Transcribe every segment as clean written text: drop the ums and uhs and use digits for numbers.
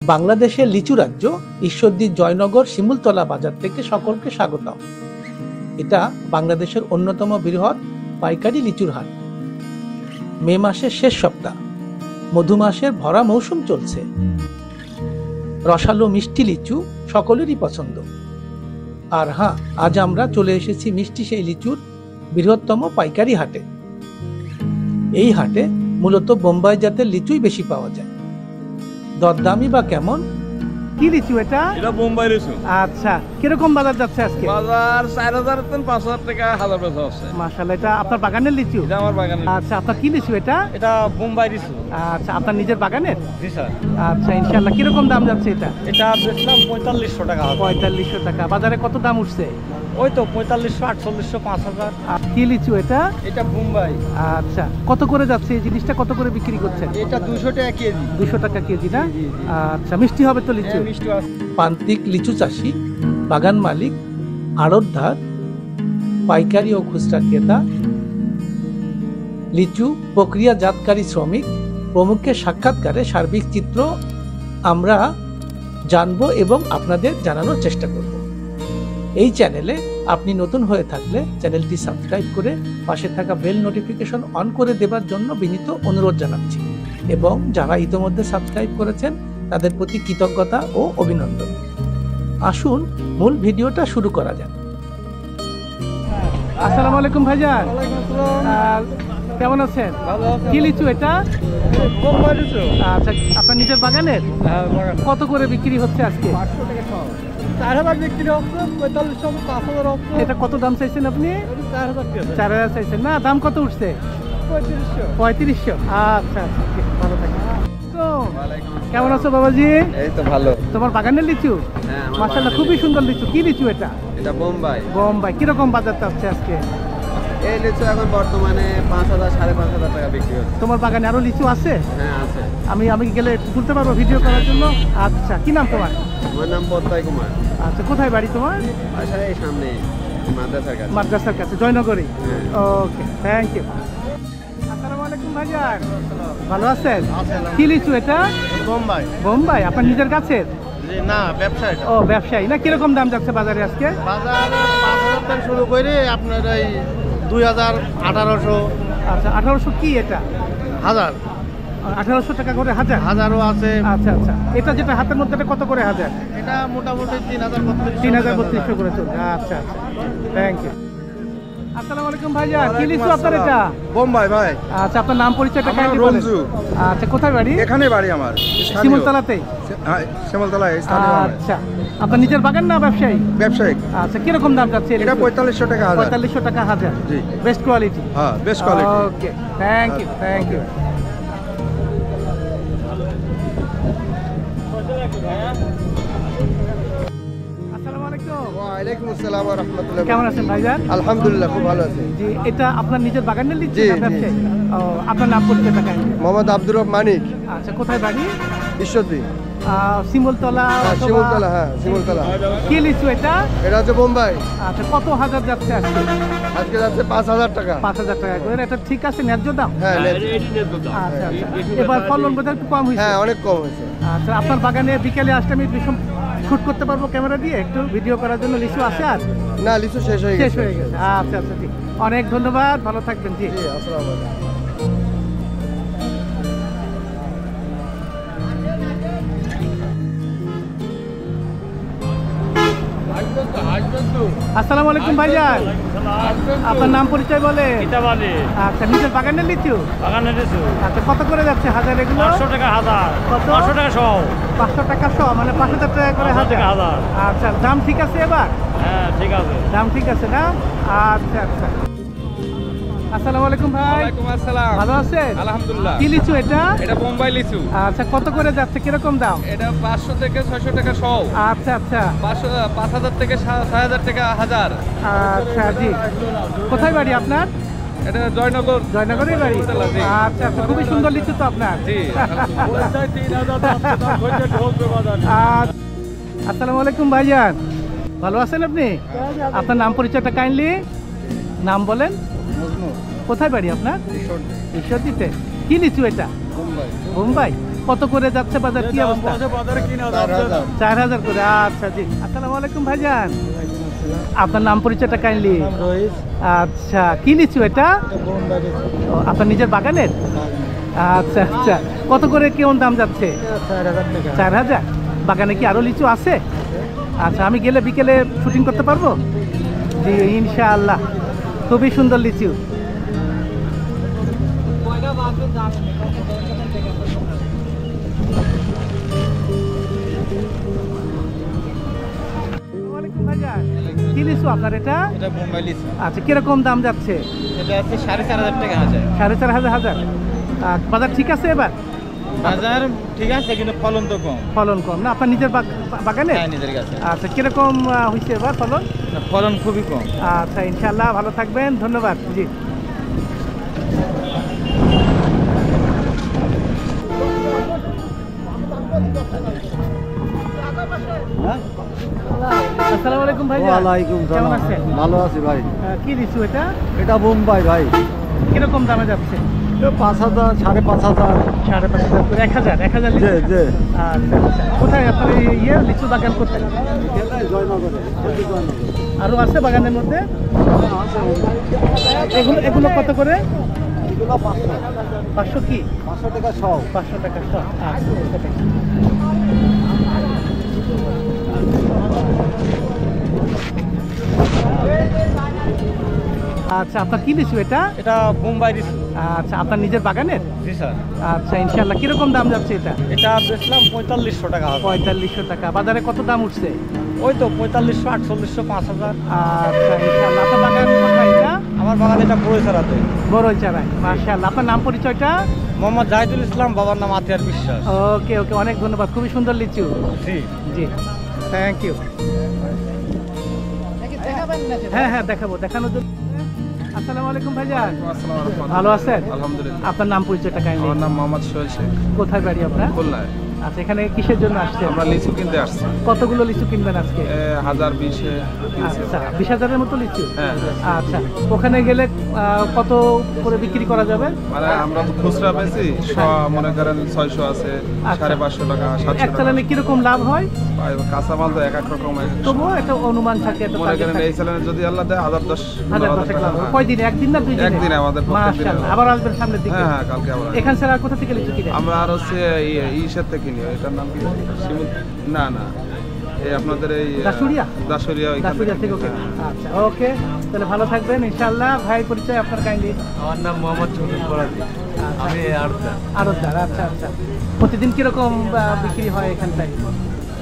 বাংলাদেশের লিচু রাজ্য ঈশ্বরদীর জয়নগর শিমুলতলা বাজার থেকে সকলকে স্বাগতম। এটা বাংলাদেশের অন্যতম বৃহৎ পাইকারি লিচুর হাট। মে মাসের শেষ সপ্তাহ, মধু মাসের ভরা মৌসুম চলছে। রসালো মিষ্টি লিচু সকলেরই পছন্দ। আর হ্যাঁ, আজ আমরা চলে এসেছি মিষ্টি সেই লিচুর বৃহত্তম পাইকারি হাটে। এই হাটে মূলত বোম্বাই জাতের লিচুই বেশি পাওয়া যায়। দরদামি বা কেমন? কি লিচু এটা? এটা বোম্বাই লিচু। আচ্ছা, কিরকম বাজার যাচ্ছে আজকে? বাজার 4000 থেকে 5000 টাকা হাজার বেচা হচ্ছে। মাশাআল্লাহ, এটা আপনার বাগানের লিচু? এটা আমার বাগানের। আচ্ছা, আপনার কি লিচু এটা? এটা বোম্বাই লিচু। আচ্ছা, আপনার নিজের বাগানের? জি স্যার। আচ্ছা, ইনশাআল্লাহ। কিরকম দাম যাচ্ছে এটা? এটা বেচলাম 4500 টাকা। 4500 টাকা। বাজারে কত দাম উঠছে? ওই তো 4500, 4800, 5000। আর কি লিচু এটা? এটা বোম্বাই। আচ্ছা, কত করে যাচ্ছে এই জিনিসটা? কত করে বিক্রি করছেন? এটা 200 টাকা কেজি। 200 টাকা কেজি না? আচ্ছা, মিষ্টি হবে তো লিচু? হ্যাঁ, মিষ্টি আছে। প্রান্তিক লিচু চাষি, বাগান মালিক, আড়তদার, পাইকারি ও খুচরা ক্রেতা, লিচু প্রক্রিয়াজাতকারী শ্রমিক প্রমুখের সাক্ষাৎকারে সার্বিক চিত্র আমরা জানব এবং আপনাদের জানানোর চেষ্টা করব। এই চ্যানেলে আপনি নতুন হয়ে থাকলে চ্যানেলটি সাবস্ক্রাইব করে পাশে থাকা বেল নোটিফিকেশন অন করে দেবার জন্য বিনীত অনুরোধ জানাচ্ছি, এবং যারা ইতিমধ্যে সাবস্ক্রাইব করেছেন তাদের প্রতি কৃতজ্ঞতা ও অভিনন্দন। আসুন মূল ভিডিওটা শুরু করা যাক। আসসালামু আলাইকুম ভাইজান। ওয়ালাইকুম আসসালাম। কেমন আছেন? ভালো আছি। কি লিচু এটা? বোম্বাই লিচু। আচ্ছা, আপনার নিজের বাগানের? হ্যাঁ, বাগান। কত করে বিক্রি হচ্ছে আজকে? 500 টাকা সব। 4000 বিক্রি হচ্ছে, 4500, 5000 হচ্ছে। এটা কত দাম চাইছেন আপনি? 4000 টাকা। 4000 চাইছেন না? দাম কত উঠছে? 3500। 3500। আচ্ছা আচ্ছা, ঠিক, ভালো থাকেন। তো ওয়ালাইকুম আসসালাম। কেমন আছো বাবাজি? এই তো ভালো। তোমার বাগানের লিচু? হ্যাঁ, আমার মাশাআল্লাহ, বাগানের খুবই লিচু। সুন্দর লিচু। কি লিচু এটা? এটা বোম্বাই। বোম্বাই। কিরকম বাজার চাচ্ছে আজকে? এই লিচু এখন বর্তমানে 5000, 5500 টাকা বিক্রি হচ্ছে। তোমার বাগানে আরো লিচু আছে? হ্যাঁ, আছে। আমি গেলে তুলতে পারবো ভিডিও করার জন্য? আচ্ছা, কি নাম তোমার? আমার নাম পদ্মাই কুমার। আচ্ছা, কোথায় বাড়ি তোমার? বাসা এই সামনে মাদ্রাসার কাছে। মাদ্রাসার কাছে, জয়নগরে। হ্যাঁ। ওকে, থ্যাংক ইউ। আসসালামু আলাইকুম ভাইজান। ভালো আছেন? কি লিচু এটা? বোম্বাই। বোম্বাই। আপনার নিজের গাছের? জি না, ব্যবসা এটা। ও, ব্যবসায়ী না? কিরকম দাম যাচ্ছে বাজারে আজকে? বাজারে 5000 থেকে শুরু করে আপনার এই 2000, 1800, আচ্ছা, 1800 কি এটা? 1000, 1800 টাকা করে হাজার? হাজারও আছে। আচ্ছা আচ্ছা, এটা যেটা হাতের মধ্যে এটা কত করে হাজার? এটা মোটামুটি 3000, 3032 করে চলছে। আচ্ছা আচ্ছা, থ্যাংক ইউ। আসসালামু আলাইকুম ভাইজান। কি লিচু আপনার এটা? বোম্বাই ভাই। আচ্ছা, আপনার নাম পরিচয়টা আমার কাইন্ডলি বলেন। রঞ্জু। আচ্ছা, কোথায় বাড়ি? এখানে বাড়ি আমার, শিমুলতলাতেই? হ্যাঁ, শ্যামলতলায় স্থানীয় আমার। আচ্ছা, আপনার নিজের বাগান না ব্যবসায়ী? ব্যবসায়িক। আচ্ছা, কিরকম দাম যাচ্ছে? এটা 4500 টাকা হাজার। 4500 টাকা হাজার। জি। Best quality? হ্যাঁ, best quality. Okay, thank you, thank you. আসসালামু আলাইকুম। ওয়ালাইকুম আসসালাম ওয়া রাহমাতুল্লাহ। কেমন আছেন ভাইজান? আলহামদুলিল্লাহ, খুব ভালো আছি। জি, এটা আপনার নিজের বাগানের লিচু জি, না জি, ব্যবসায়ী? ও, আপনার নাম পরিচয়টা কাইন্ডলি? মোহাম্মদ আব্দুর রব মানিক, আচ্ছা, কোথায় বাড়ি? ঈশ্বরদী। শিমুলতলা? হ্যাঁ, অথবা- শিমুলতলা। হ্যাঁ, শিমুলতলা। কি লিচু এটা? এটা হচ্ছে বোম্বাই। আচ্ছা, কত হাজার যাচ্ছে আজকে? আজকে যাচ্ছে 5000 টাকা। 5000 টাকা করে। এটা ঠিক আছে, ন্যায্য দাম? হ্যাঁ, আচ্ছা আচ্ছা, এবার ফলন বোধহয় একটু কম হয়েছে। হ্যাঁ, অনেক কম হয়েছে। আচ্ছা, আপনার বাগানে বিকেলে আসলে আমি বিষম শুট করতে পারবো ক্যামেরা দিয়ে একটু ভিডিও করার জন্য? লিচু আছে আর? না, লিচু শেষ হয়ে শেষ গেছে। হয়ে গেছে। আচ্ছা আচ্ছা, ঠিক। অনেক ধন্যবাদ, ভালো থাকবেন। জি। জি, আসসালামু আলাইকুম। আসসালামু আলাইকুম ভাইজান। আপনার নাম পরিচয় বলে? আচ্ছা, নিজের বাগানের লিচু? আচ্ছা, কত করে যাচ্ছে হাজার এগুলো? 500 টাকা হাজার। কত? 500 টাকা সহ। 500 টাকা সহ, মানে 5000 টাকা করে 500 টাকা হাজার। হাজার। আচ্ছা, দাম ঠিক আছে এবার? হ্যাঁ, ঠিক আছে। দাম ঠিক আছে না? আচ্ছা আচ্ছা। আসসালামু আলাইকুম ভাই। ওয়ালাইকুম আসসালাম। ভালো আছেন? আলহামদুলিল্লাহ। কি লিচু এটা? এটা বোম্বাই লিচু। আচ্ছা, কত করে যাচ্ছে? কিরকম দাম? এটা 500 থেকে 600 টাকা সহ। আচ্ছা আচ্ছা 5000 থেকে 6000 টাকা হাজার। আচ্ছা, জি। কোথায় বাড়ি আপনার? এটা জয়নগর। জয়নগরের বাড়ি? শিমুলতলা, জি। আচ্ছা আচ্ছা, খুবই সুন্দর লিচু তো আপনার। জি। আসসালামু আলাইকুম ভাইজান। ভালো আছেন আপনি? আপনার নাম পরিচয়টা কাইন্ডলি নাম বলেন। কোথায় বাড়ি আপনার? ঈশ্বরদীতে। কি লিচু এটা? বোম্বাই। কত করে যাচ্ছে বাজার, কি অবস্থা? 4000 করে। আচ্ছা জি, আসসালামু আলাইকুম ভাইজান, আপনার নাম পরিচয়টা কাইন্ডলি। আচ্ছা, কি লিচু এটা? ও, আপনার নিজের বাগানের? আচ্ছা আচ্ছা, কত করে কেমন দাম যাচ্ছে? 4000। বাগানে কি আরো লিচু আছে? আচ্ছা, আমি গেলে বিকেলে শুটিং করতে পারবো? জি ইনশাআল্লাহ, খুবই সুন্দর লিচু। কি লিচু আপনার এটা? এটা বোম্বাই লিচু। আচ্ছা, কিরকম দাম যাচ্ছে? এটা আছে 4500 টাকা হাজার। 4500। বাজার ঠিক আছে এবার? বাজার ঠিক আছে, কিন্তু ফলন তো কম। ফলন কম না আপনার নিজের বাগানে? হ্যাঁ, নিজের কাছে। আচ্ছা, কিরকম হয়েছে এবার ফলন? ফলন খুবই কম। আচ্ছা, ইনশাআল্লাহ ভালো থাকবেন, ধন্যবাদ। জি, আসসালামু আলাইকুম ভাই। ওয়ালাইকুম কেমন সালাম। আছেন? ভালো আছি ভাই। কি লিচু এটা? এটা বোম্বাই ভাই। কিরকম দামে যাচ্ছে? 5000, 5500। 5500 করে। 1000 জি লিচু। জি। আচ্ছা আচ্ছা, কোথায় আপনার এই লিচু বাগান কোথায়? জয়নগরে। আরো আছে বাগানের মধ্যে? এগুলো কত করে? এগুলো 500। 500 কি? 500 টাকা সব। 500 টাকা সব। আচ্ছা, বুঝতে পেরেছি। আচ্ছা, আপনার কি লিচু এটা? এটা বোম্বাই লিচু। আচ্ছা, আপনার নিজের বাগানের? জি স্যার। আচ্ছা, ইনশাআল্লাহ, কিরকম দাম যাচ্ছে এটা? এটা বেচলাম 4500 টাকা হাজার। 4500 টাকা। বাজারে কত দাম উঠছে? ওই তো 4500, 4800, 5000। আচ্ছা, ইনশাআল্লাহ। আপনার বাগান কোথায় এটা? আমার বাগান এটা বড়ইছড়াতে। বড়ইচারায়। মাশাআল্লাহ। আপনার নাম পরিচয়টা? মোহাম্মদ জাহিদুল ইসলাম, বাবার নাম আতিয়ার বিশ্বাস। ওকে ওকে, অনেক ধন্যবাদ, খুবই সুন্দর লিচু। জি জি, থ্যাংক ইউ। হ্যাঁ হ্যাঁ, দেখানোর জন্য। আসসালামু আলাইকুম ভাইজান, ভালো আছেন? আলহামদুলিল্লাহ। আপনার নাম পরিচয়টা কাইন্ডলি। আমার নাম মোহাম্মদ সোহেল শেখ, কোথায় বাড়ি আপনার? খুলনায়। আচ্ছা, এখানে কিসের জন্য আসছেন? আমরা লিচু কিনতে আসছি। কতগুলো লিচু কিনবেন আজকে? 1020-এ কিনছি। আচ্ছা, 20,000-এর মতো লিচু? হ্যাঁ। আচ্ছা, ওখানে গেলে কত করে বিক্রি করা যাবে? মানে আমরা তো খুচরা পেয়েছি, মনে করেন 600 আছে, আচ্ছা। 550 টাকা, এক 700 টাকা। চালানে কিরকম লাভ হয়? আর কাঁচামাল তো এক এক রকম, তবুও একটা অনুমান থাকে, একটা মনে target করেন থাকে। এই চালানে যদি আল্লাহ দেয় 1010 1010 টাকা। লাভ হয়। কয়দিনে? একদিন না 2 দিনে? একদিনে আমাদের প্রত্যেক দিনে। মাশাআল্লাহ। আবার আসবেন সামনের দিকে? হ্যাঁ হ্যাঁ, কালকে আবার আসবো। এখান ছাড়া আর কোথা থেকে লিচু কিনেন? আমরা আর হচ্ছে ইসের থেকে কিনি, এটার নাম কি? না না, এই আপনাদের এই দাসুরিয়া দাসুরিয়া থেকে ওকে। আচ্ছা, ওকে, তাহলে ভালো থাকবেন ইনশাআল্লাহ। ভাই পরিচয় আপনার কাইন্ডলি? আমার নাম মোহাম্মদ ছোটন করাজি, আমি আড়তদার। আচ্ছা আচ্ছা, প্রতিদিন কিরকম বিক্রি হয় এখানটায়?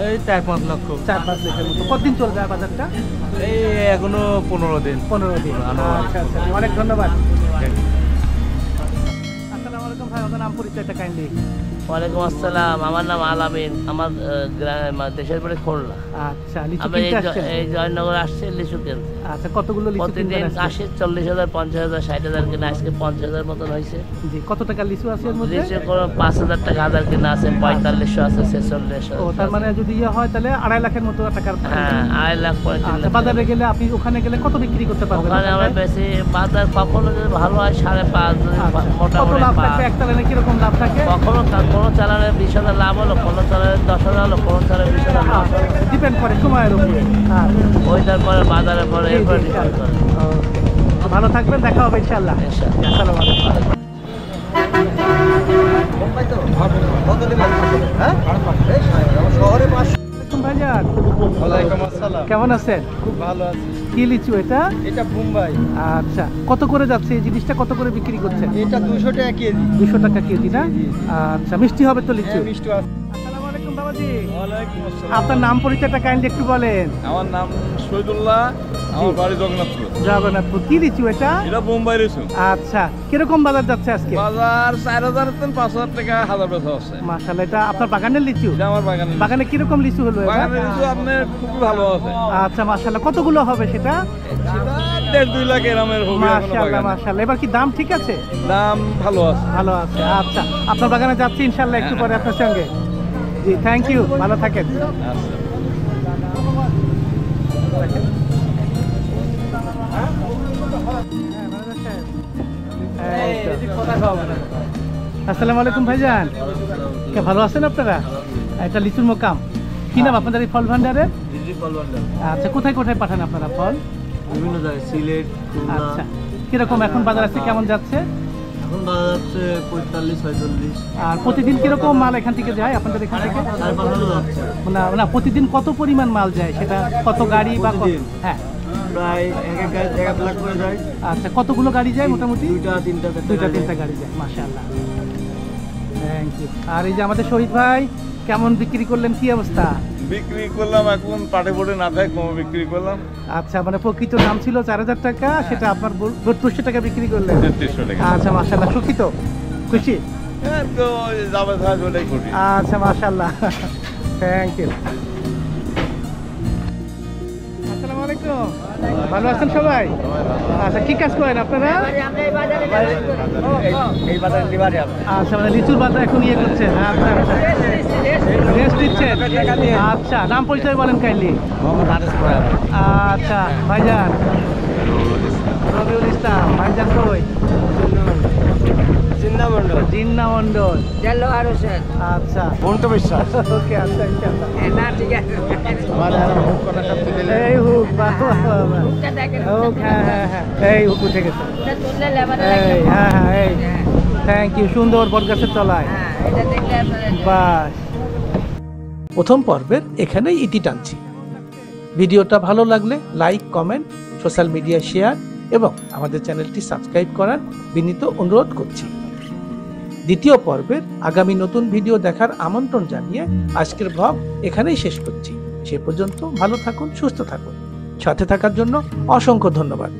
এই 4-5 লক্ষ। 4-5 লিটার মতো। কতদিন চলবে আর বাজারটা? এই এখনো 15 দিন। 15 দিন। আচ্ছা আচ্ছা, অনেক ধন্যবাদ। আসসালামু আলাইকুম ভাই, আপনার নাম পরিচয়টা কাইন্ডলি? ওয়ালাইকুম আসসালাম, আমার নাম আলামিন, আমার দেশের বাড়ি খুলনা। আচ্ছা, লিচু আমি কিনতে আসছেন? এই জয়নগর আসছি লিচু কিনতে। আচ্ছা, কতগুলো লিচু প্রতিদিন কিনবেন আজকে? আসে 40,000, 50,000, 60,000 কিনা, আজকে 50,000 মতন হয়েছে। জি, কত টাকা লিচু আছে এর মধ্যে? লিচু কোনো 5,000 টাকা হাজার কিনা আছে, 4500 আছে, 4600। ও, তার মানে যদি ইয়ে হয় তাহলে 2.5 লাখের মতো টাকার। হ্যাঁ, 2.5 লাখ, 35 আচ্ছা, লাখ। বাজারে গেলে আপনি ওখানে গেলে কত বিক্রি করতে পারবেন? ওখানে আমরা বেশি বাজার কখনো যদি ভালো হয় 5.5, যদি আচ্ছা, কত মোটামুটি লাভ 5। থাকবে? এক চালানে কিরকম লাভ থাকে? কখনো কোনো চালানে 20,000 লাভ হলো, কোনো চালানে 10,000 হলো, কোনো চালানে 20,000 লাভ হলো। ডিপেন্ড করে সময়ের উপরে। হ্যাঁ, ওইটার পরে বাজারের পরে জি, জি, এরপর ইনশাআল্লাহ। ওকে, ভালো থাকবেন, দেখা হবে ইনশাআল্লাহ। ইনশাআল্লাহ। আসসালামু আলাইকুম। আলাইকুম ভাইজান, ওয়ালাইকুম আসসালাম। কেমন আছেন? খুব ভালো আছি। কি লিচু এটা? এটা বোম্বাই। আচ্ছা, কত করে যাচ্ছে এই জিনিসটা? কত করে বিক্রি করছেন? এটা 200 টাকা কেজি। 200 টাকা কেজি না? আচ্ছা, মিষ্টি হবে তো লিচু? হ্যাঁ, মিষ্টি আছে। আসসালামু আলাইকুম বাবাজি, ওয়ালাইকুম আসসালাম। আপনার নাম পরিচয়টা কাইন্ডলি একটু বলেন। আমার নাম শহীদুল্লাহ, আমার বাড়ি জগন্নাথপুর। জগন্নাথপুর। কি লিচু এটা? এটা বোম্বাই লিচু। আচ্ছা, কিরকম বাজার যাচ্ছে আজকে? বাজার 4,000 থেকে 5,000 টাকা হাজার বেচা হচ্ছে। মাশাআল্লাহ, এটা আপনার বাগানের লিচু? এটা আমার বাগানের লিচু। বাগানে কিরকম লিচু হলো এবার? বাগানের লিচু আপনার খুবই ভালো আছে। আচ্ছা, মাশাআল্লাহ, কতগুলো হবে সেটা? সেটা 1.5-2 লাখ এরমের হবে এখনো মাশাআল্লাহ বাগানে। মাশাআল্লাহ। এবার কি দাম ঠিক আছে? দাম ভালো আছে। ভালো আছে। আচ্ছা, আপনার বাগানে যাচ্ছি ইনশাআল্লাহ একটু পরে আপনার সঙ্গে। জি, থ্যাংক ইউ, ভালো থাকেন। আসসালামু আলাইকুম ভাইজান, ভালো আছেন আপনারা? এটা লিচুর মোকাম। কি নাম আপনাদের এই ফল ভান্ডারের? আচ্ছা, কোথায় কোথায় পাঠান আপনারা ফল? বিভিন্ন জায়গায় সিলেট, খুলনা। আচ্ছা, কিরকম এখন বাজার আছে, কেমন যাচ্ছে? এখন বাজার যাচ্ছে 45-46। আর প্রতিদিন কিরকম মাল এখান থেকে যায় আপনাদের এখান থেকে? 550 যাচ্ছে। না, প্রতিদিন কত পরিমাণ মাল যায়, সেটা কত গাড়ি বা প্রতিদিন? হ্যাঁ, প্রায় এক লাখ করে যায়। আচ্ছা, কতগুলো গাড়ি যায় মোটামুটি? দুইটা 3টা গাড়ি যায়। মাশাআল্লাহ, থ্যাংক ইউ। আর এই যে আমাদের শহীদ ভাই, কেমন বিক্রি করলেন, কি অবস্থা? বিক্রি করলাম, এখন পাটে পড়ে না থাকে কমে বিক্রি করলাম। আচ্ছা, মানে প্রকৃত দাম ছিল 4000 টাকা, সেটা আপনার 3200 টাকা বিক্রি করলেন। 3300 টাকা। আচ্ছা, মাশাআল্লাহ, সুখী তো, খুশি? হ্যাঁ, তো যাবে থাকবে ওটাই করি। আচ্ছা, মাশাআল্লাহ, থ্যাংক ইউ। আসসালামু আলাইকুম, ভালো আছেন সবাই? আচ্ছা, কি কাজ করেন আপনারা? এই বাজারে লিভারে আচ্ছা, মানে লিচুর বাজার এখন ইয়ে করছেন। আচ্ছা, আচ্ছা, রেস্ট দিচ্ছেন। আচ্ছা, নাম পরিচয় বলেন কাইন্ডলি। আচ্ছা, ভাইজান রবিউল ইসলাম। ভাইজান কই? জিন্না মন্ডল। আচ্ছা, বন্ধু বিশ্বাস। ওকে, আচ্ছা, ইনশাআল্লাহ। মানে এই হুক, বাহ, বাহ, বাহ। হুক, হ্যাঁ, এই হুক উঠে গেছে। এই, হ্যাঁ, এই, থ্যাংক ইউ। সুন্দর বটগাছের তলায়। বাস। প্রথম পর্বের এখানেই ইতি টানছি। ভিডিওটা ভালো লাগলে like, comment, social media share এবং আমাদের চ্যানেলটি সাবস্ক্রাইব করার বিনীত অনুরোধ করছি। দ্বিতীয় পর্বের আগামী নতুন ভিডিও দেখার আমন্ত্রণ জানিয়ে আজকের ব্লগ এখানেই শেষ করছি। সে পর্যন্ত ভালো থাকুন, সুস্থ থাকুন। সাথে থাকার জন্য অসংখ্য ধন্যবাদ।